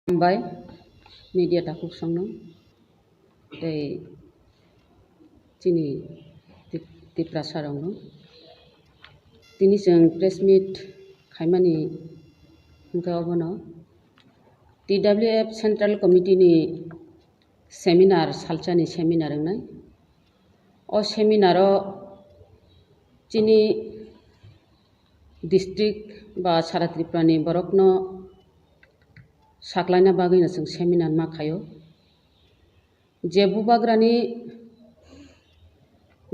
Baik, media takuk songno, tei cini ti prasarongno, tini jeng press meet kaimani hingga obono, TWF Central Committee ni seminar salchani seminar ngai, o seminaro cini district ba Sara Tripura ni borokno saklaina bagui जों seminar makayo, je bubagrani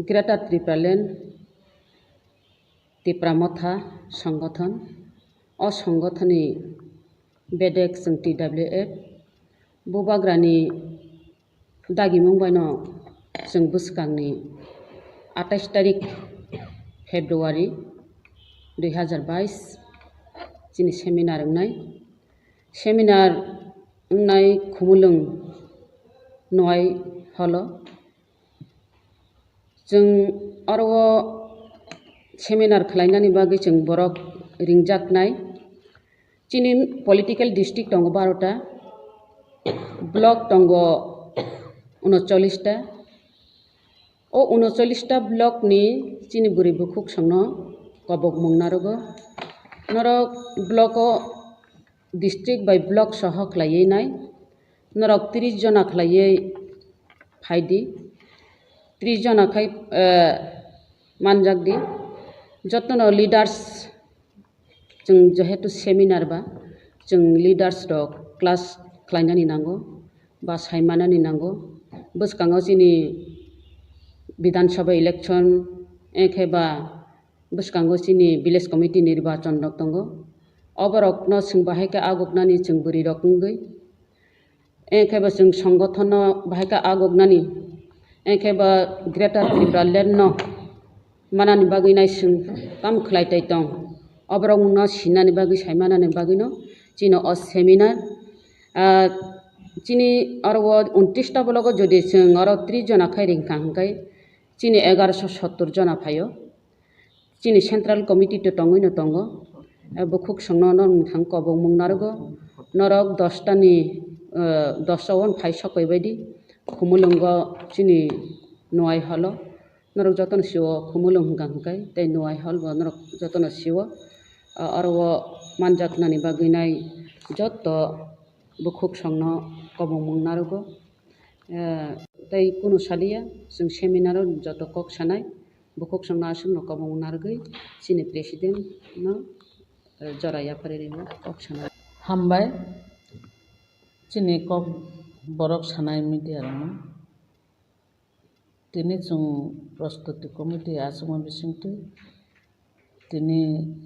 Greater Tripura Land Tripura Motha संगठन, o संगठननि bedek जों TWF bubagrani dagimung baino जों बुसकांनि 28 तारिख February 2022 cini seminar ngai, seminar ngai khumulung noi holo, जों aro seminar khlainani bagui जों borok ringjaknai, cini political district tongo 12 ta, block tongo 39 ta, o 39 ta block ni cini buri bukuk songno kobok mungnarogo, norok block o district by block soho khlaiye nai, norok 30 jona khlaiye phaidi, 30 jona khai manjakdi, jotono leaders जों जेहेतु seminar ba, जों leaders rok class khlainani nango, ba saimanani nango, buskango cini Bidhan Sabha election, ekheba buskango cini village committee nirbachon rok tongo, oborokno जों bahaika agoknani जों buri rok wngoi, ekheba जों संगठन bahaika agoknani, ekheba Greater Tripura Land no manani bagui nai जों kam khlaitai tong, oborok no sinani bagui saimanani bagui no cini o seminar, cini aro 29 ta block o jodi जों aro 30 jona khai ringka hingkai, cini 1170 jona phaio, cini central committee to tongui no tongo, bukuk songno nongthang kobok mungnarogo, norok 10 ta ni 10 on phai sokoi baidi, khumulungo cini noi holo, norok jotono siwo khumulung hingka hingkai, tei noi hol bo norok jotono siwo, aro manjaknani bagui nai joto bukuk songno kobok mungnarogo, tei kuno salia जों seminar o joto kok sanai, bukuk songno aswngno kobok mungnarogoi, cini president no Joraya Pariremo kok sanai. Hambai, cini kok borok sanai media rokno, tini जों prostuti committee aswngma bisingtwi, tini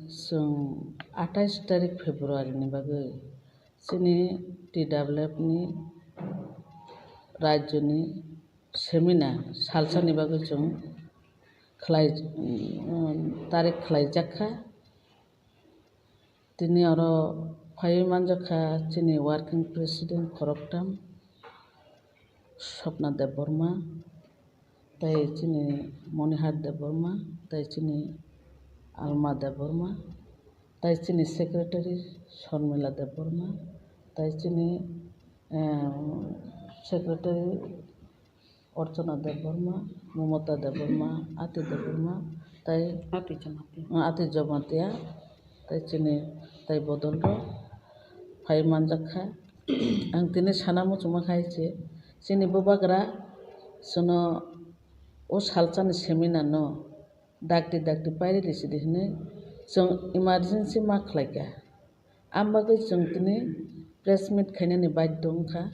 जों 28 तारिख February ni bagui cini TWF ni राज्य ni seminar salsani bagui जों तारिख khlaijakha, tini aro phaiwi manjakha cini working president Khoroktam Swapna Debbarma, tei cini Monihar Debbarma, tei cini Alma Debbarma, tei cini secretary Sharmila Debbarma, tei cini secretary Orchana Debbarma, Momota Debbarma, Ati Debbarma, tei Ati Jomatia, tei cini tei bodolro phai manjakha, ang tini sana muchungma khaise, cini bubagra sono o salchani seminar no dakti pairi risidi hinui जों emergency ma khlaika, ambagui जों tini press meet khainani baiddo wngkha,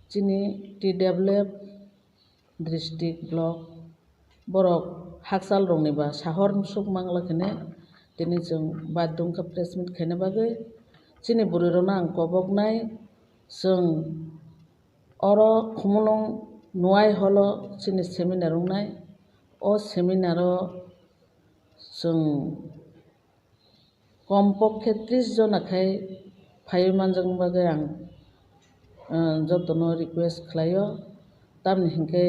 cini TWF district block borok hakchal rokni ba sahor sukmangla khane tini जों baiddo wngkha press meet khaina bagui, cini buri rokno ang kobok nai, जों oro khumulung noi holo cini seminar wngnai, o seminar o जों kompokkhe 30 jona khai phaiwi manjakna bagui ang jotono request khlaio, tamoni hinkhe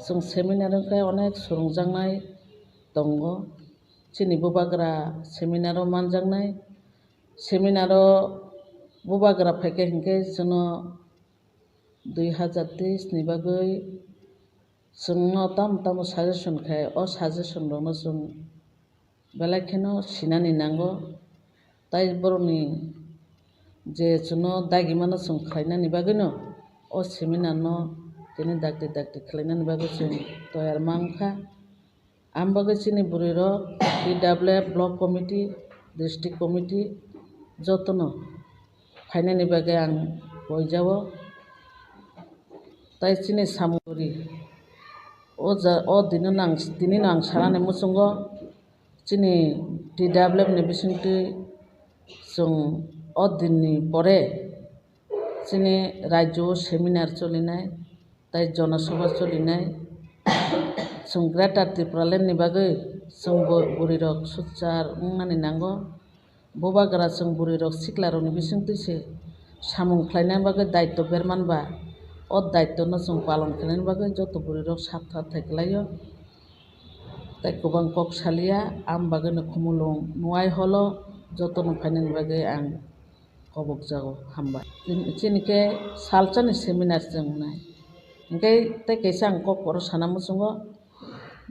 जों seminar wngkhai onek surungjaknai tongo, cini bubagra seminar o manjaknai, seminar o Bubagra faike hingke jono 2023 ni bagoi जोंनो tam suggestion khai o suggestion rokno जों belai kheno sinani nango tai boroni je chuno dagi mano जों khlainani bagui no o seminar no tini dakti khlainani bagui जों toyar mangkha am bagui chini burui rok PWF block committee district committee jotono phainani bagui ang boijao tai chini samuri o dino nang sanani muchungo chini TWF ni bisingtwi जों o dinni pore chini rajyo seminar cholinai tai jonasabha cholinai जों Greater Tripura Land ni bagui जों burui rok soodjar wngmani nango bubagra जों burui rok sikla rokni bisingtwi se samung khlaina bagui daitto bermanba o daitto no जों palon khlaina bagui joto burui rok sabha thai khlaio tai kwbang kok salia am bagui no khumulung nuai holo jotono phainani bagui ang kobokjago hambai chini khe salsa ni seminar जों wngnai hingke tei kaisa ang kok oro sana muchungo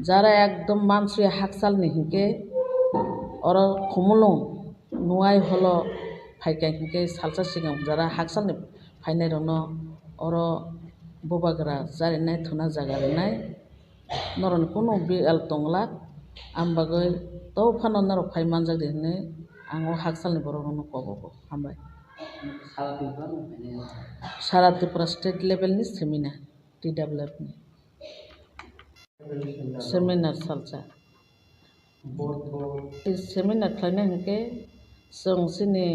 jara ekdom mansui haksalni hingke oro khumulung nuai holo phaika hingke salsa singham jara haksalni phainai rokno oro bubagra charinai thuna jaga rwnai noroni kuno bial tongla am bagui tophano norok phai manjakdi hinui ang o haksalni borok rokno kobogo hambai Sara Tripura state level ni seminar TWF ni seminar salsa seminar khlainai hingke जों chini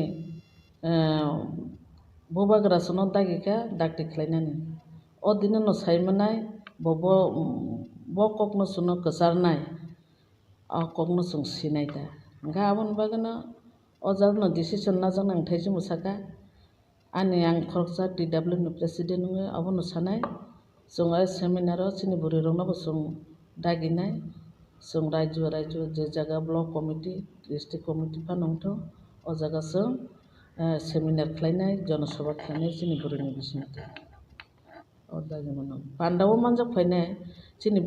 bubagra chuno dagika dakti khlainani o dino no saimanai bo kokno chuno kwcharnai o kokno जों sinai da hingke aboni bagui no o jaga no decision najaknai ang thaisi mwsaka ani ang khoroksa TWF ni president wngoi abono sanai जों o seminar o chini burui rokno bo जों daginai जों rajyo je jaga block committee district committee phano wngtong o jaga जों seminar khlainai jonasabha khlainai chini burui ni bisingtwi o dagi mano pandao manjak phainai chini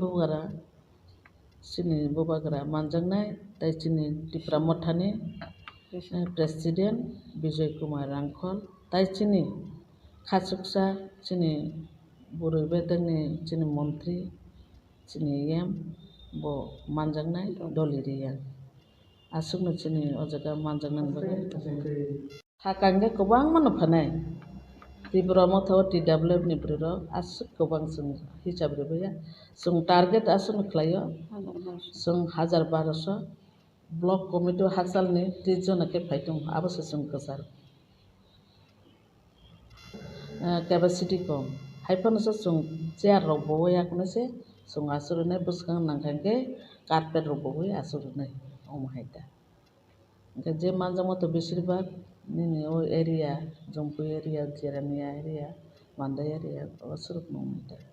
bubagra manjaknai tai chini Tripura mothani president Bijoy Kumar Rangkhol tai chini khachuksa chini burui bedagni chini montri chini bo manjaknai Dolly Riyang asukno chini o jaga manjaknani bagui saka hingke kwbang mano phanai Tripura mothao TWF ni burui rok asuk kwbang जों hisab rwbaia जों target asukno khlaio जों 1200 block committee o haksalni 30 jona khe phaitongo aboso जों kwchar capacity kom haifanoso जों chair rok bowui yakonose जों achuk rwnai bwskang nangkha hingke carpet rok bowui achuk rwnai omo haita hingke je manjakma to besirbag nini o area Jompu area Jeremia area Mandai area o asuk rok wngmani.